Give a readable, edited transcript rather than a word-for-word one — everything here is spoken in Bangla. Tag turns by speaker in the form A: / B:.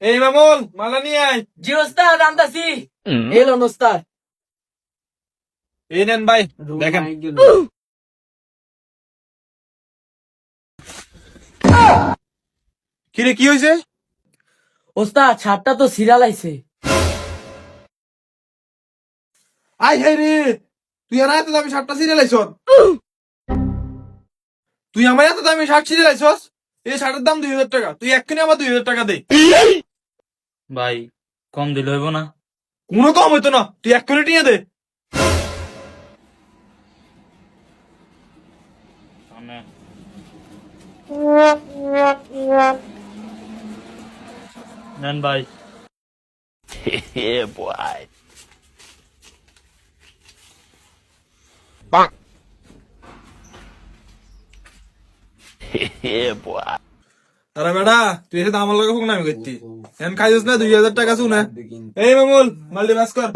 A: এই মামুল মালা নিয়ে আয়।
B: জি ওস্তাদ আনতাছি। এলো ওস্তাদ।
A: এই নেন ভাই দেখেন। কিরে কি হয়েছে?
B: ওস্তাদ ছাদটা তো সিরিয়াল আইছে।
A: আয় হাই রে, তুই আর এত দামি শার্টটা ছিঁড়ে লাইছ? তুই আমার এত দামি শার্ট ছিঁড়ে লাইছস? এই শার্টের দাম 2000 টাকা, তুই এক্ষুনি আমার 2000 টাকা দে।
C: ভাই কম দিলে হইব না?
A: কোনো কম হইতো না, তুই এক্ষুনি টিয়ে দে।
C: নেন ভাই।
A: তারা বেটা তুই এসে আমার লগে ফোন আমি করতি এখন খাইছিস না 2000 টাকা শুনে। এই মামুল মাল্টি বাস কর।